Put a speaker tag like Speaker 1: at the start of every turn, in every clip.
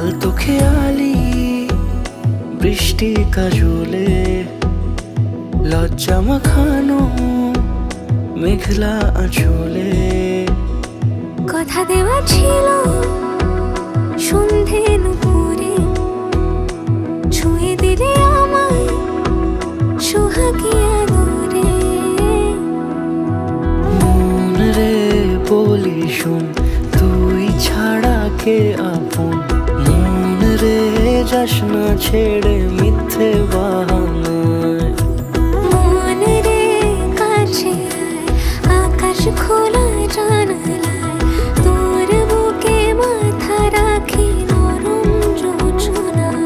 Speaker 1: আলতো খেয়ালি বৃষ্টি কাজলে লজ্জা মাখানো মেঘলা আঁচলে
Speaker 2: কথা দেওয়া ছিল সন্ধে নুপুরে ছুঁয়ে দিলে আমায় সোহাগী আদরে।
Speaker 1: মন রে বলি শোন তুই ছাড়া কে আপন, মন রে যাস না ছেড়ে মিথ্যে বাহানায়।
Speaker 2: মন রে কাছে আয়, আকাশ খোলা জানালায় তোর বুকে মাথা রাখি নরম যোছনায়।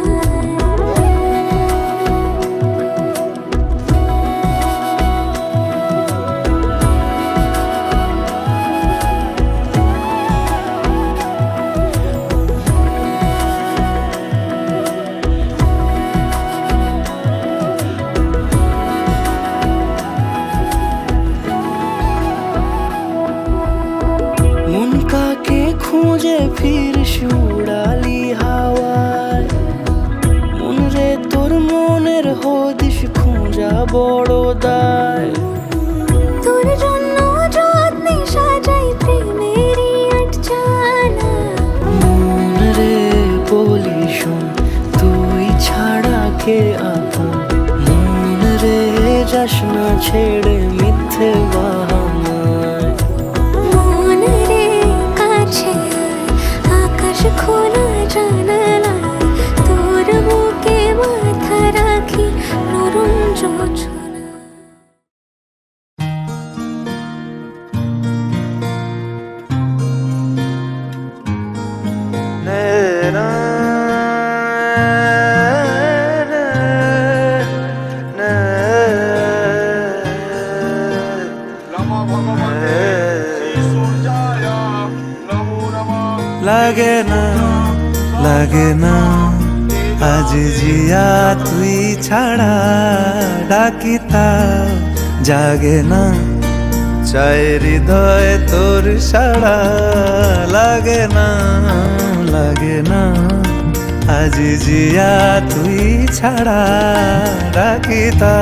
Speaker 1: মন কাকে খুঁজে ফিরিস উড়ালি হাওয়ায়, মন রে তোর মনের হদিস খোঁজা বড় দায়।
Speaker 2: তোর জন্য যত্নে সাজাই প্রেমেরই আটচালা।
Speaker 1: মন রে বলি শোন তুই ছাড়া কে আপন, মন রে যাস না ছেড়ে মিথ্যে বাহানায়।
Speaker 2: মন রে কাছে আয়, আকাশ খোলা জানালায় তোর বুকে মাথা রাখি নরম যোছনায়।
Speaker 3: লাগে না লাগে না আজ জিয়া তুই ছাড়া ডাকিতা জাগে না চায় হৃদয় তোর সাড়া। লাগে না লাগে না আজ জিয়া তুই ছাড়া ডাকিতা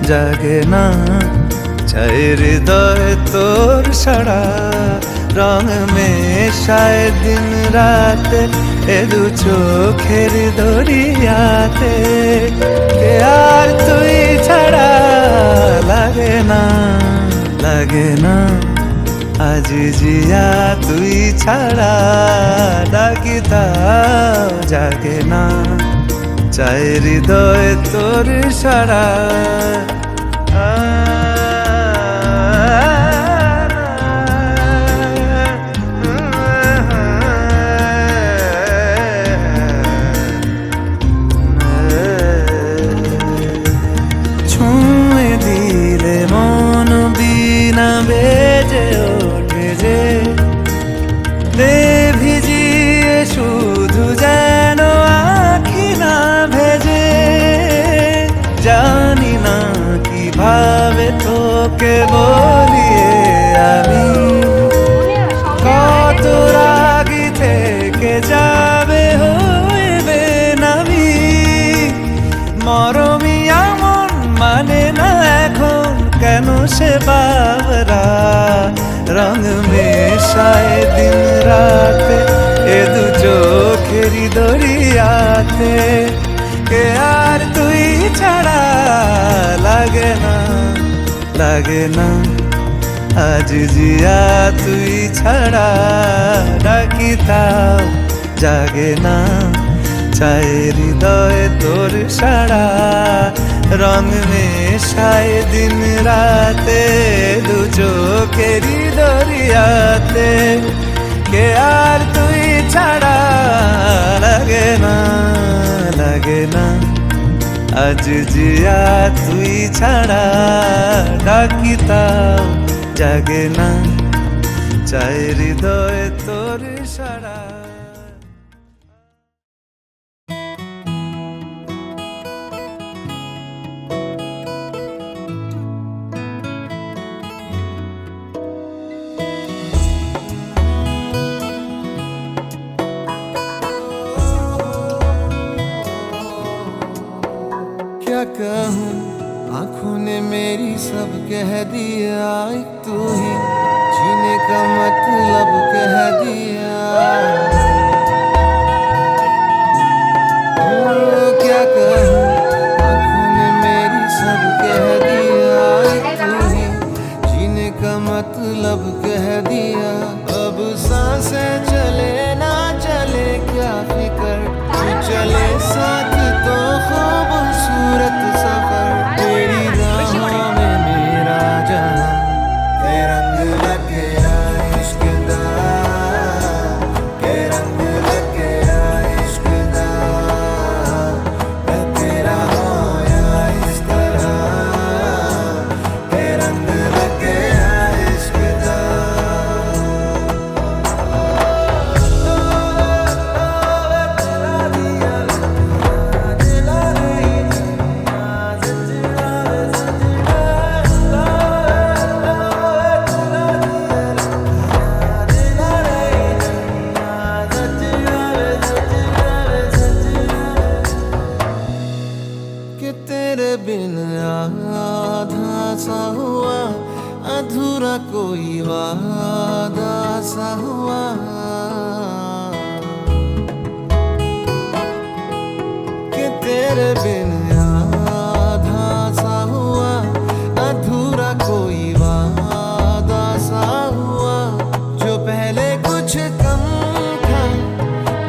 Speaker 3: জাগে না চায় হৃদয় তোর সাড়া। রং মেশায় দিন রাত এ দু চোখের দরিয়াতে, কে আর তুই ছাড়া লাগে না লাগে না আজ জিয়া তুই ছাড়া ডাকিতাও জাগে না চায় হৃদয় তোর সাড়া। ছুঁয়ে দিলে মন বিনা বেজে ওঠে যে, দে ভিজিয়ে শুধু যেন আখি না ভেজে। জানি না কিভাবে তোকে বলিয়ে আমি কত রাগি থেকে যাবে হইবে নামি। মরমি আমন মানে না এখন কেন সে বাবরা, রং মেশায় দিন রাতে এ দু চোখেরই দরিয়াতে, কে আর তুই ছাড়া লাগে না লাগে না আজ জিয়া তুই ছাড়া ডাকিতাও জাগে না চায় হৃদয় তোর সাড়া। রং মেশায় দিন রাতে দু চোখেরই দরিয়াতে, কে আর তুই ছাড়া লাগে না লাগে না আজ জিয়া তুই ছাড়া ডাকিতাও জাগে না চায় হৃদয় তোর সাড়া। कह दिया, एक तू ही जीने का मतलब कह दिया। क्या कहूँ, आँखों ने मेरी सब कह दिया, एक तू ही जीने का मतलब कह दिया। अब सांसें चले ना चले क्या फिकर, तू चले साथ तो खूबसूरत सफर। तेरी राहों में मेरा जहां, के रंग लगे इश्क दा, के रंग लगे इश्क दा। मैं तेरा होया इस तरह, के रंग लगे इश्क दा। कि तेरे बिन आधा सा हुआ, अधूरा कोई वादा सा हुआ। कि तेरे बिन आधा सा हुआ, अधूरा कोई वादा सा हुआ। जो पहले कुछ कम था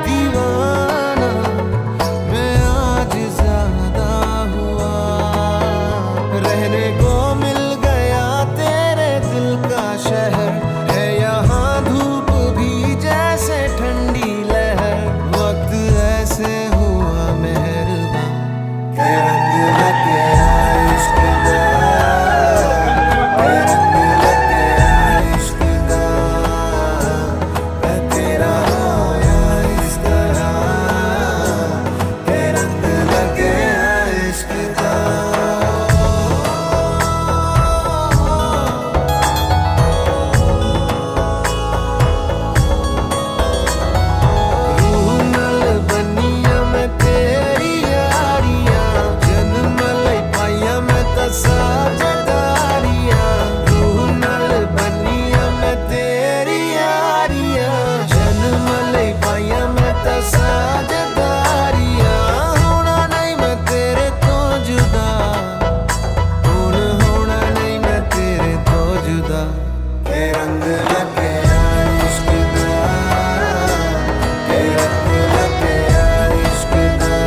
Speaker 3: दीवाना, मैं आज ज्यादा हुआ। रहने को मिल गया तेरे दिल का शहर, है यहाँ धूप भी जैसे ठंडी लहर। वक्त ऐसे हुआ मेहरबान, के रंग लगे इश्क दा, के रंग लगे इश्क दा। मैं तेरा होया इस तरह, के रंग लगे इश्क दा। रूह नाल बनिया मैं तेरी यारियां, जन्म लई पाइया मैं तां साझेदारियां। रूह नाल बनिया मैं तेरी यारियां, जन्म लई पाइया मैं तां साझेदारियां। होना नहीं मैं तेरे तो जुदा, हुण होना नहीं मैं तेरे तो जुदा। के रंग लगे इश्क दा, के रंग लगे इश्क दा।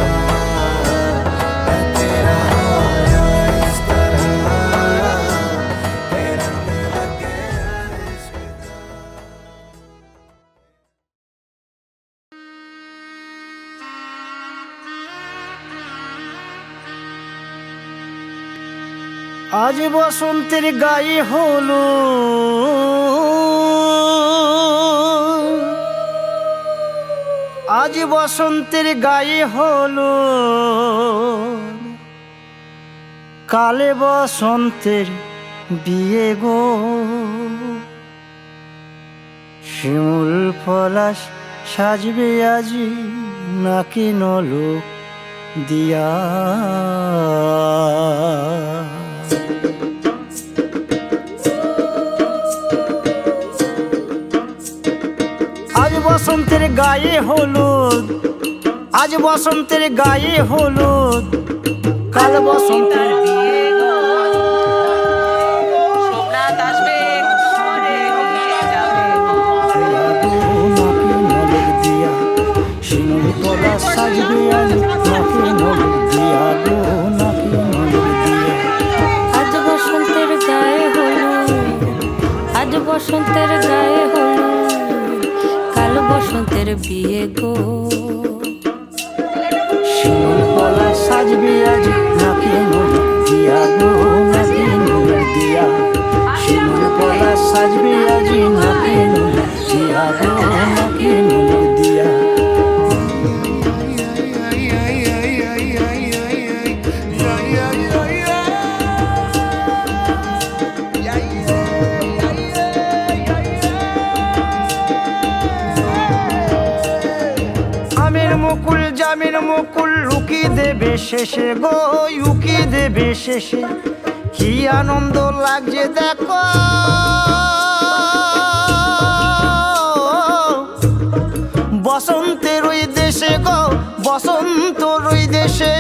Speaker 3: मैं तेरा होया इस तरह, के रंग लगे इश्क दा।
Speaker 1: আজ বসন্তের গায়ে হলো, আজ বসন্তের গায়ে হলো, কালে বসন্তের বিয়ে গো। শিমুল পলাশ সাজবে আজি নাকি নলোক দিয়া। আজ বসন্তের গায়ে হলুদ, আজ বসন্তের গায়ে হলুদ, কাল বসন্তের বিয়ে গো।
Speaker 4: সোমনাথ আসবে, ঘরে নিয়ে যাবে গো।
Speaker 1: নাকি নলক দিয়া, শিমুল পলাশ সাজবে আজি নাকি নলক দিয়া গো, নাকি নলক দিয়া।
Speaker 2: আজ বসন্তের গায়ে হলুদ, আজ বসন্তের গায়ে হলুদ, কাল বসন্তের বিয়ে গো।
Speaker 1: শিমুল পলাশ সাজবে আজি নাকি নলক দিয়া গো, নাকি নলক দিয়া। শিমুল পলাশ সাজবে আজি নাকি নলক দিয়া গো, নাকি নলক দিয়া। মুকুল জামিন মুকুল লুকি দেবে শেষে গো, উকি দেবে শেষে। কি আনন্দ লাগছে দেখো, বসন্তের ওই দেশে গো, বসন্তর ওই দেশে।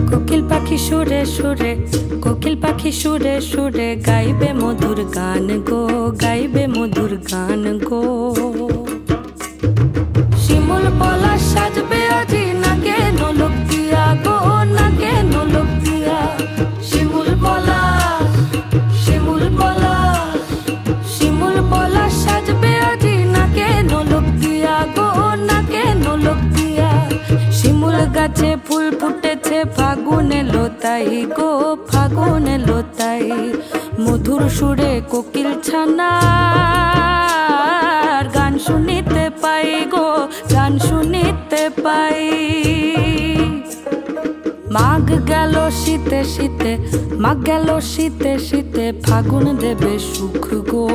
Speaker 2: কোকিল পাখি সুরে সুরে, কোকিল পাখি সুরে সুরে গাইবে মধুর গান গো, গাইবে মধুর গান গো। শিমুল পলাশ সাজবে আজি নাকে নোলক দিয়া গো, নাকে নোলক দিয়া। শিমুল পলাশ, শিমুল পলাশ, শিমুল পলাশ সাজবে আজি নাকে নোলক দিয়া গো, নাকে নোলক দিয়া। শিমুল গাছে ফুল ফুটেছে ফাগুনে লোতাই গো, ফাগুনে লোতাই। মধুর সুরে কোকিল ছানার গান শুনিতে পাই গো, গান শুনিতে পাই। মাঘ গেল শীতে শীতে, মাঘ গেল শীতে শীতে, ফাগুন দেবে সুখ গো,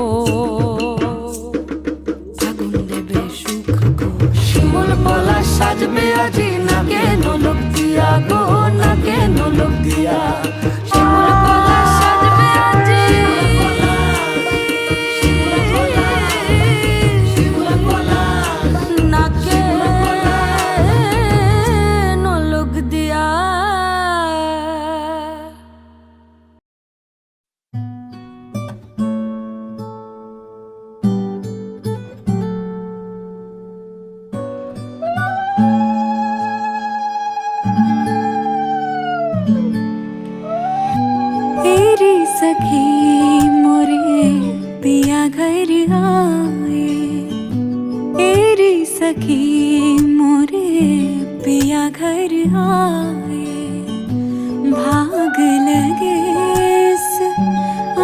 Speaker 2: ফাগুন দেবে সুখ গো। শিমুল পলাশ সাজবে আজি নাকে নোলক দিয়া গো, নাকে নোলক দিয়া। শিমুল পলাশ সাজবে আজি, শিমুল পলাশ নাকে নোলক দিয়া।
Speaker 5: तेरी सखी मोरे पिया घर आए, तेरी सखी मोरे पिया घर आए। भाग लगे इस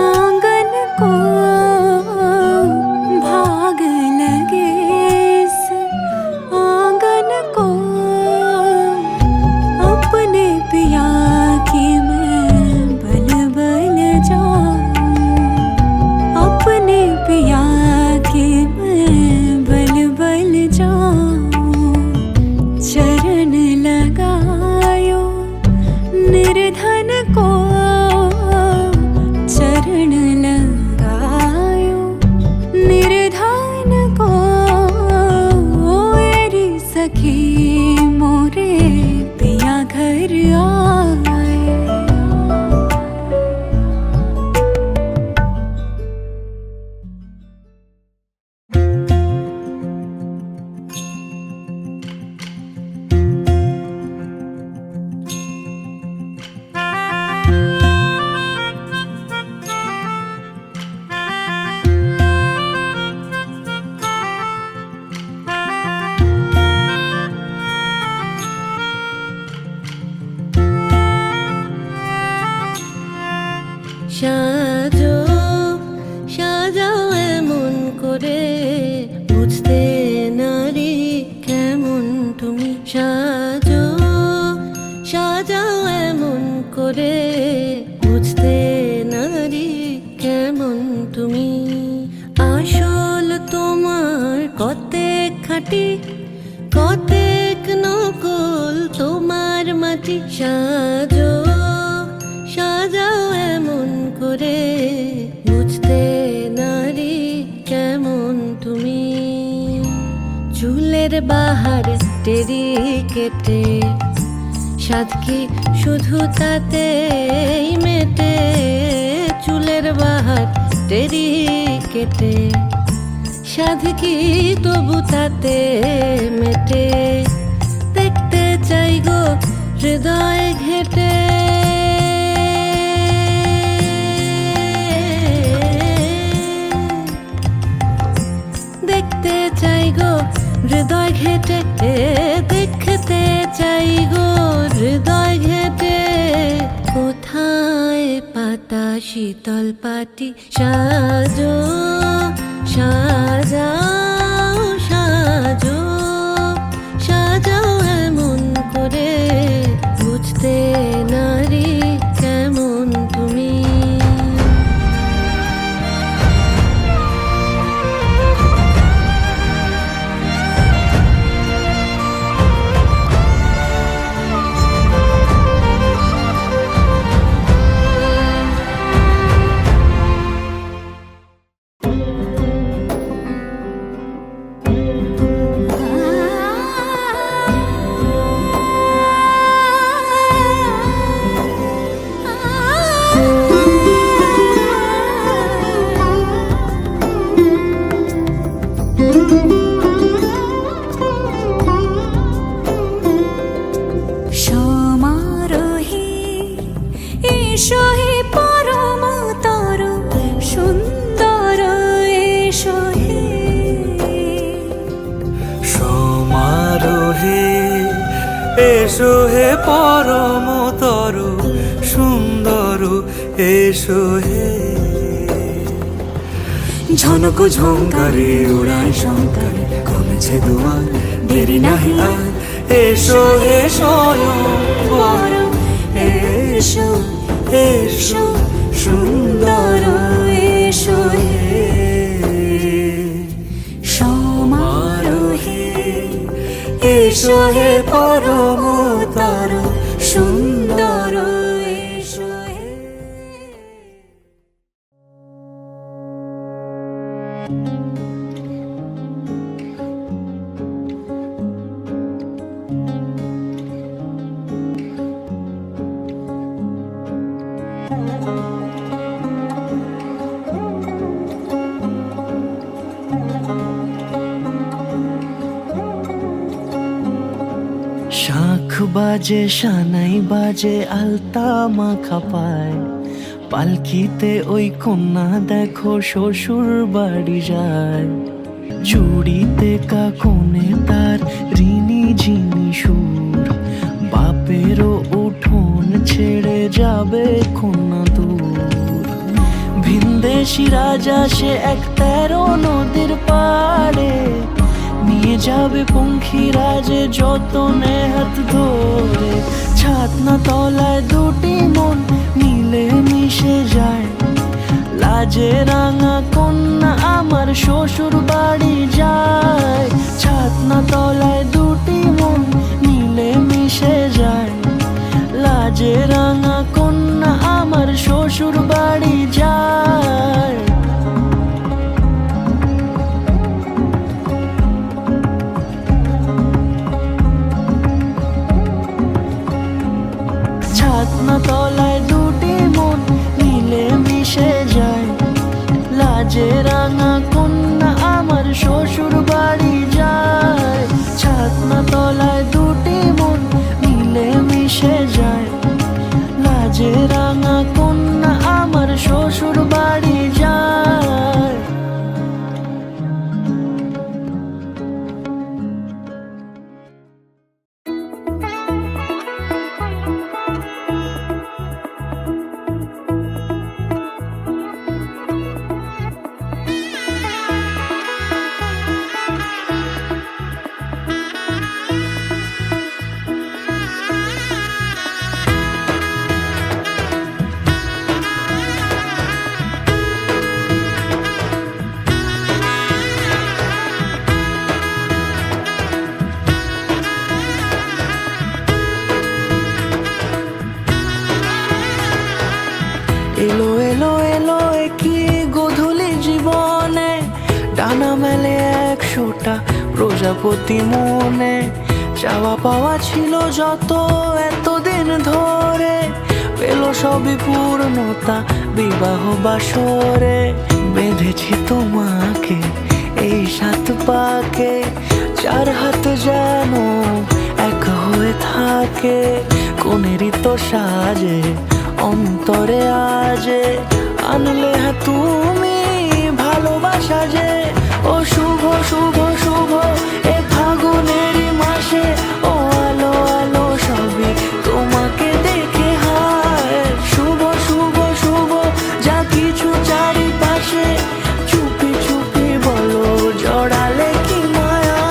Speaker 5: आंगन को, भाग लगे इस आंगन को। अपने पिया की मैं बल बल जाऊं, अपने पिया के मैं बल बल जाऊं। चरण लगायो निर्धन को, चरण लगायो निर्धन को। मेरी सखी मोरे पिया घर आए।
Speaker 6: সাজো সাজাও এমন করে, বুঝতে নারী কেমন তুমি। সাজো সাজাও এমন করে, বুঝতে নারী কেমন তুমি। আসল তোমার কতেক খাঁটি, কতেক নকল তোমার মাটি। সাজো সাজাও এমন করে, বুঝতে নারী কেমন তুমি। চুলের বাহার টেরি কেটে, সাধ কি শুধু তাতেই মেটে। চুলের বাহার টেরি কেটে, সাধ কি তবু তাতে মেটে। দেখতে চাই গো হৃদয় ঘেটে, দেখতে চাই গো হৃদয় ঘেটে, দেখতে চাই গো হৃদয় ঘেটে। কোথায় পাতা শীতল পাটি। সাজো সাজাও সাজো সাজাও এমন করে, বুঝতে নারী কেমন তুমি।
Speaker 7: পরমতর সুন্দর এসো হে।
Speaker 1: ঝনক ঝঙ্কারে উড়ায় শঙ্কারে কমেছে দুয়ার, দেরি নাহি আর,
Speaker 7: এসো হে স্বয়ং বর,
Speaker 1: এসো এসো সুন্দর এসো হে। সমারোহে এসো হে পরমতর সুন্দর এসো হে।
Speaker 8: শাঁখ বাজে সানাই বাজে আলতা মাখা পায়, পালকিতে ওই কন্যা দেখো শ্বশুর বাড়ি যায়। জুড়িতে কাকনে তার ঋণী ঝিনি সুর, বাপেরও উঠোন ছেড়ে যাবে কন্যা দূর। ভিনদেশি রাজা সে এক 13 নদীর পাড়ে, নিয়ে যাবে পঙ্খিরাজে যতনে হাত ধরে। ছাতনা তলায় দুটি মন মিলে মিশে যায়, লাজে রাঙা কন্যা আমার শ্বশুর বাড়ি যায়। ছাতনা তলায় দুটি মন মিলে মিশে যায়, লাজে রাঙা কন্যা আমার শ্বশুর বাড়ি যায়। ছাতনা তলায় দুটি মন মিলে মিশে যায়, লাজে রাঙা কন্যা আমার শ্বশুর বাড়ি যায়। ছাতনা তলায় দুটি মন মিলে মিশে যায়, লাজে রাঙা কন্যা আমার শ্বশুর বাড়ি যায়। এলো এলো এলো কি গোধূলি জীবনে, ডানা মেলে 100টা প্রজাপতি মনে। চাওয়া পাওয়া ছিল যত এতদিন ধরে, পেল সবই পূর্ণতা বিবাহ বাসরে। বেঁধেছি তোমাকে এই 7 পাকে, 4 হাত যেন এক হয়ে থাকে। কোনেরই তো সাজে অন্তরে আজে, আনলে তুমি ভালোবাসা যে। ও শুভ শুভ শুভ এ ফাগুনেরই মাসে, ও আলো আলো সবই তোমাকে দেখে হায়। শুভ শুভ শুভ যা কিছু চারিপাশে, চুপি চুপি বলো জড়ালে কি মায়া।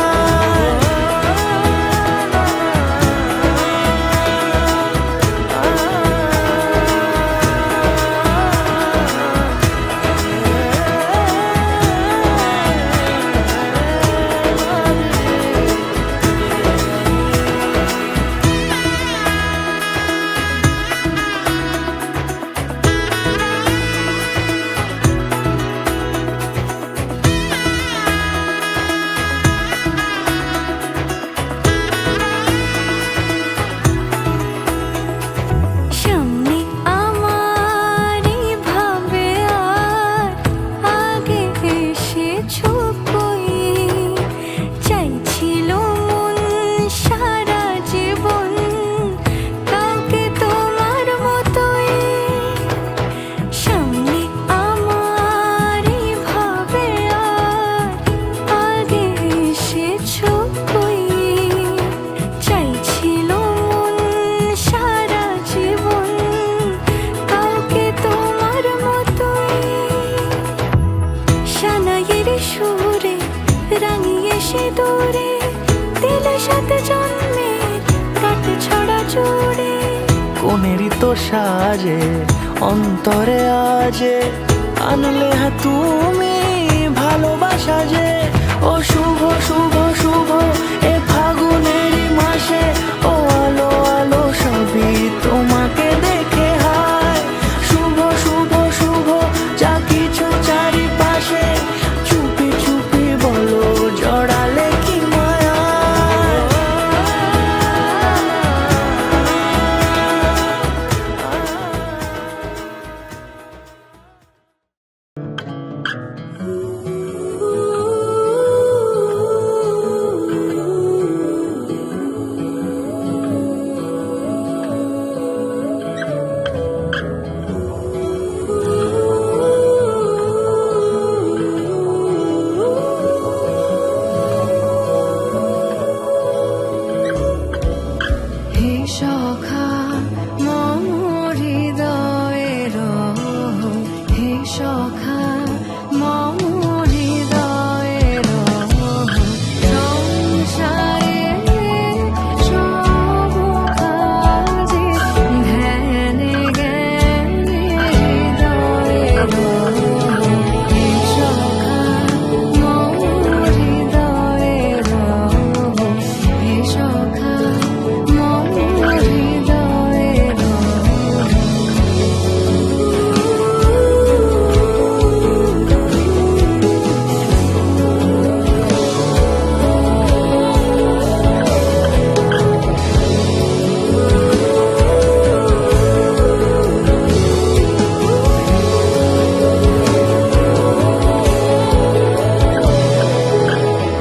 Speaker 8: সাজে অন্তরে আজে আনলে হ্যাঁ তুমি ভালোবাসা যে ও শুভ শুভ শুভ এ ফাগুনেরই মাসে ও আলো আলো সবই তোমাকে দেখে হায় শুভ শুভ শুভ যা কিছু চারিপাশে চুপি চুপি বলো জড়ালে কি মায়া
Speaker 5: হে সখা মম হৃদয়ের হে সখা মম হৃদয়ের সংসারে সব কাজে ধ্যানে জ্ঞানে হৃদয়ের হে সখা মম হৃদয়ের হে সখা মম হৃদয়ের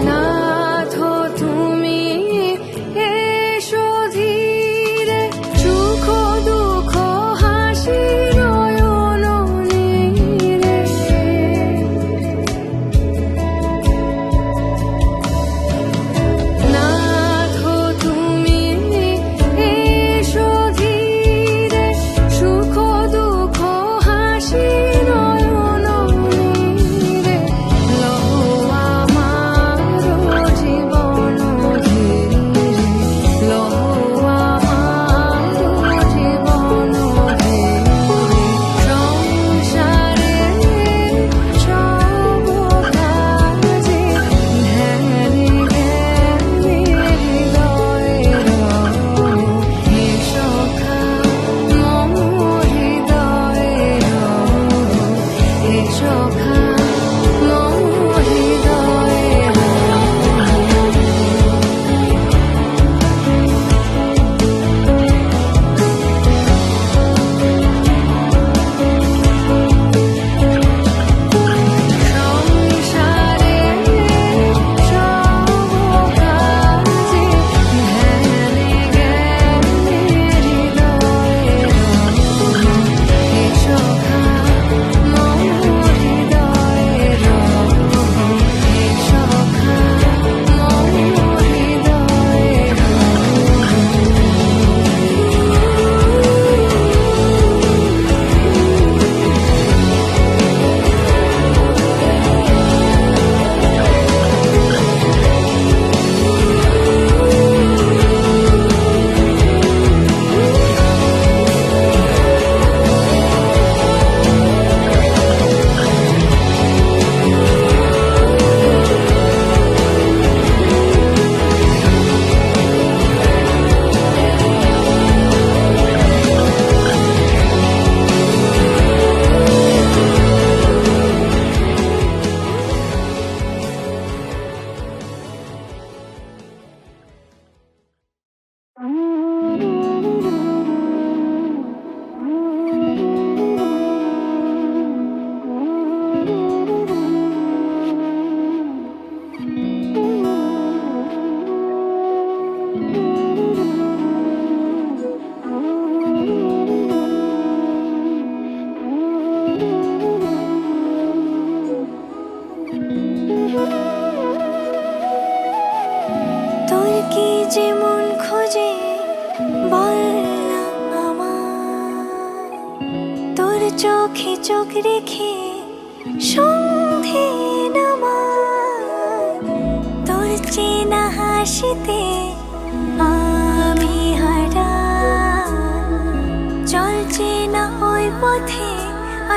Speaker 5: নাথ তুমি এসো ধীরে সুখ দুঃখ হাসি নয়ন নীরে নাথ তুমি এসো ধীরে সুখ দুঃখ হাসি নয়ন নীরে লও আমার জীবন ধীরে লও আমার জীবন ধীরে সংসারে সব কাজে ধ্যানে জ্ঞানে হৃদয়ের হে সখা মম হৃদয়ের হে সখা মম হৃদয়ের সংসারে সব কাজে ধ্যানে জ্ঞানে হৃদয়ের হে সখা মম হৃদয়ের হে সখা মম হৃদয়ের তোর কি যেমন খোঁজে বল না আমার তোর চোখে চোখ রেখে সন্ধে নামার তোর চেনা হাসিতে আমি হারা চল পথে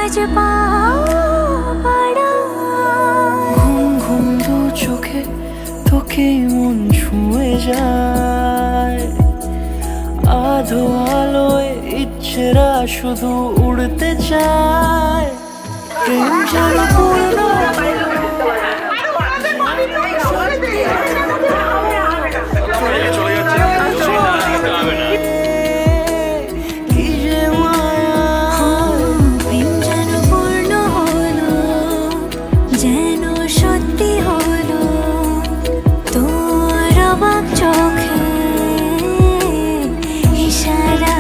Speaker 5: আজ পাড়া
Speaker 8: ঘুম ঘুম দু চোখে তোকে মন ছুঁয়ে যায়, আধো আলোয় ইচ্ছেরা শুধু উড়তে চায়। প্রেম যেন পূর্ণ কি যে মায়া,
Speaker 5: প্রেম যেন পূর্ণ হলো, যেন সত্যি হলো তোর অবাক চোখে ইশারা।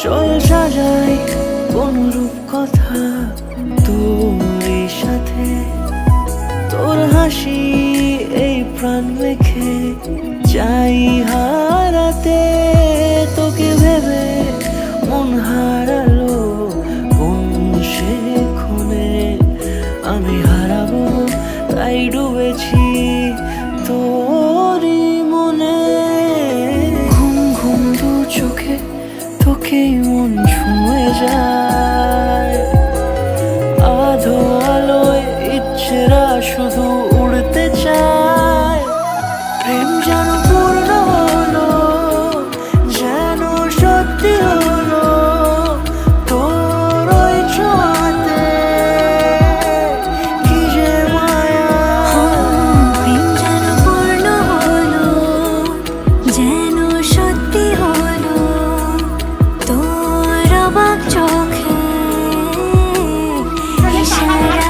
Speaker 8: চল সাজাই কোন রূপ কথা তোর সাথে, তোর হাসি এই প্রাণ লেখে চাই হারাতে। তোকে ভেবে মন হারালো কোন সে ক্ষণে, আমি হারাবো তাই ডুবেছি তোরই মনে। ঘুম ঘুম দু চোখে তোকে মন ছুঁয়ে যায়, আধো আলোয় ইচ্ছেরা শুধু উড়তে চায়। প্রেম যেন পূর্ণ হলো, যেন সত্যি হলো তোর ওই ছোঁয়াতে, কি যে মায়া।
Speaker 5: প্রেম যেন পূর্ণ হলো, যেন সত্যি হলো তোর অবাক চোখে ইশারা।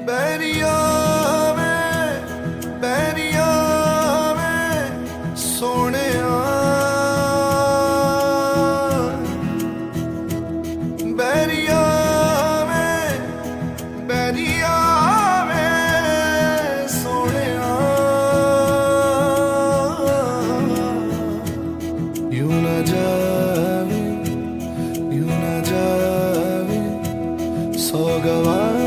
Speaker 3: बैरिया में सोने बैरिया में सोने यूं न जावे सौगवार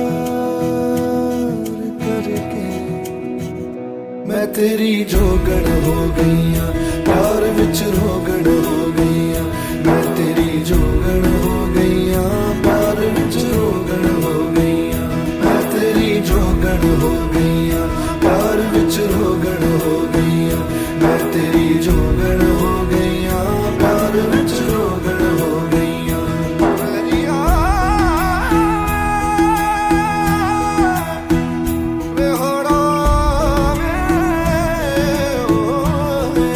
Speaker 3: करके मैं तेरी जोगण हो गईया, प्यार विच रोगण हो गईया। मैं तेरी जोगण हो गईया, प्यार विच रोगण हो गईया। मैं तेरी जोगण हो गईया, प्यार विच रोगण हो गईया। मैं तेरी जोगण हो गईया, प्यार विच रोगण हो गईया। बैरिया वे होड़ा वे ओ वे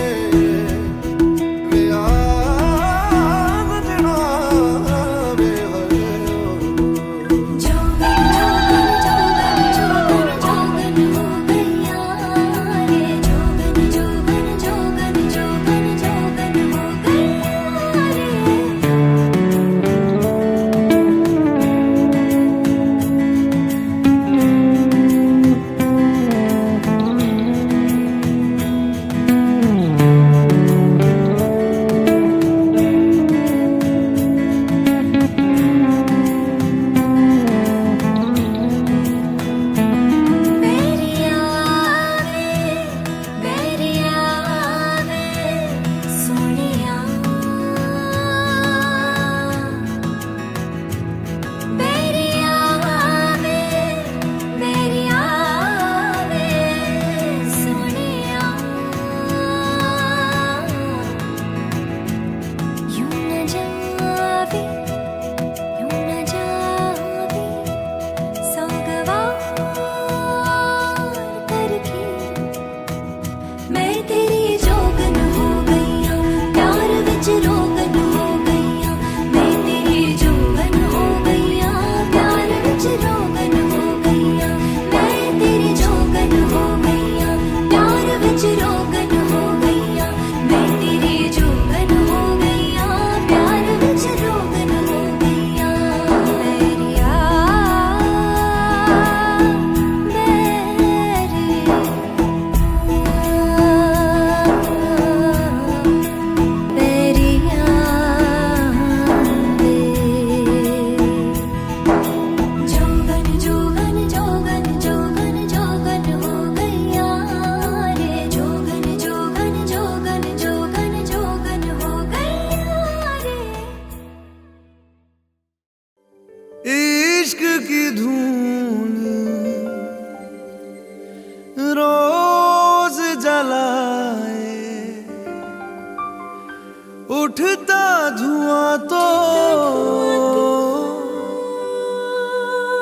Speaker 3: उठता धुआं तो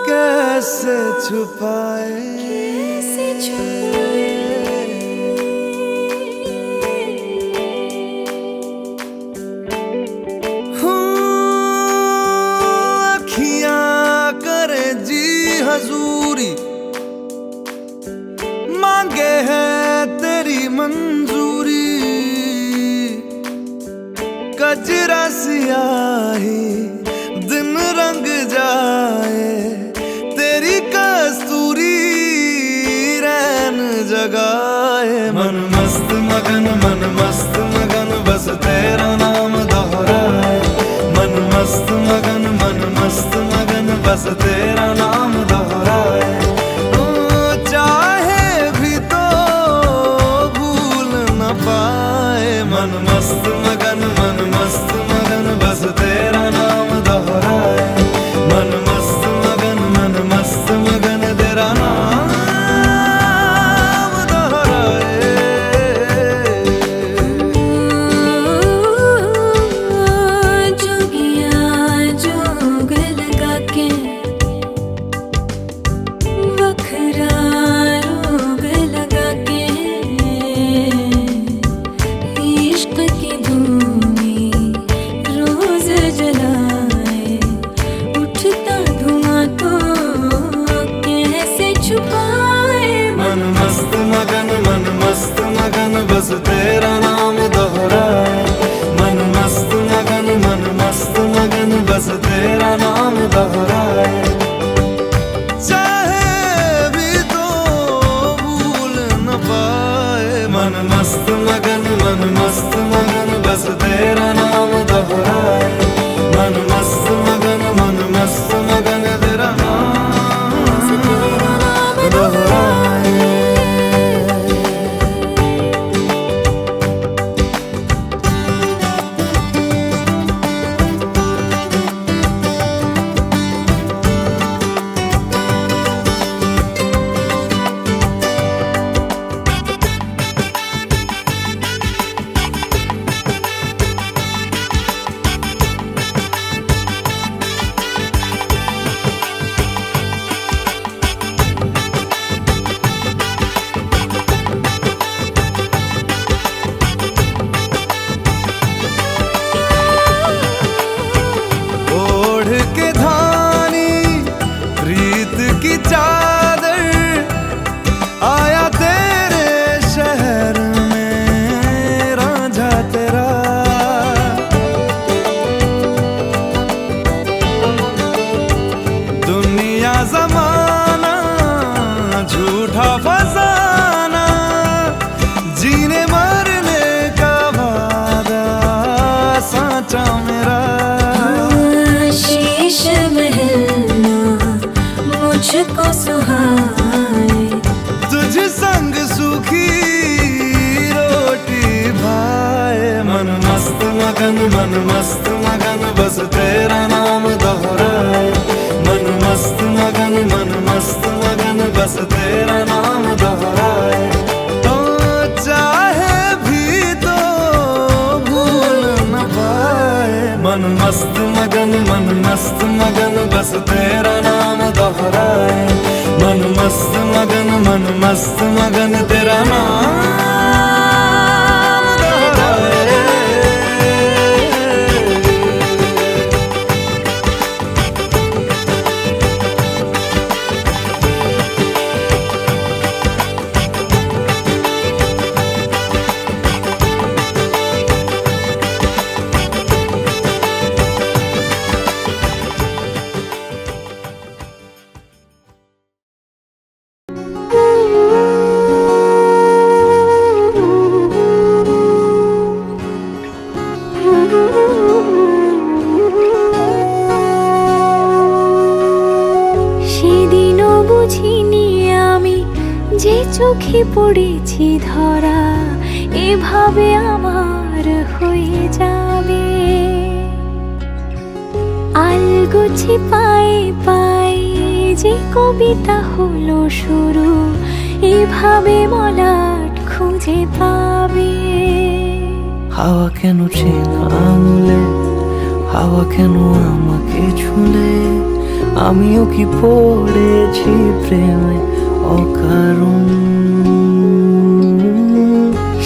Speaker 3: कैसे छुपाए अखियां करे जी हजूरी मांगे है तेरी मंजूरी कजरा सियाही दिन रंग जाए तेरी कस्तूरी रैन जगाए मन मस्त मगन बस तेरा नाम दोहराए मन मस्त मगन बस तेरा नाम दोहराए चाहे भी तो भूल न पाए मन मस्त मगन बस तेरा नाम दोहराए मन मस्त मगन तेरा नाम दोहराए
Speaker 5: जोगिया जोग लगा के वखरा रोग लगा के इश्क की धूनी रोज जलाए उठता धुआं तो कैसे छुपाए
Speaker 3: मन मस्त मगन बस तेरा नाम दोहराए मन मस्त मगन बस तेरा नाम दोहराए चाहे भी तो भूल न पाए मन मस्त मगन बस तेरा नाम दोहराए मन मस्त मगन तेरा नाम दोहराए ओढ़ के धानी प्रीत की चादर आया तेरे शहर में रांझा तेरा दुनिया जमाना झूठा फसाना जीने मरने का वादा साचा मेरा
Speaker 5: शीश महलना मुझको सुहाए
Speaker 3: तुझ संग सूखी रोटी भाए मन मस्त मगन बस तेरा नाम दोहराए मन मस्त मगन बस तेरा नाम दोहराए तो चाहे भी तो भूल न पाए मन मस्त मगन बस तेरा नाम दोहराए मन मस्त मगन तेरा नाम दोहराए
Speaker 5: সেদিনও বুঝিনি আমি যে চোখে পড়েছি ধরা এভাবে আমার হয়ে যাবে আলগোছে পায়ে পায়ে যে কবিতা হলো শুরু এভাবে মলাট খুঁজে পাবে
Speaker 8: হাওয়া কেন চেনা আঙুলে, হাওয়া কেন আমাকে ছুলে, আমিও কি পড়েছি প্রেমে অকারণ।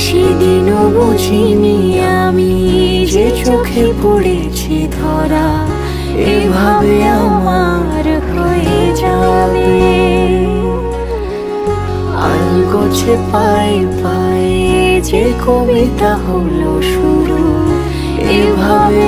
Speaker 5: সেদিনও বুঝিনি আমি যে চোখে পড়েছি ধরা, এভাবে আমার হয়ে যাবে। আলগোছে পায়ে পায়ে যে কবিতা হলো শুরু, এভাবে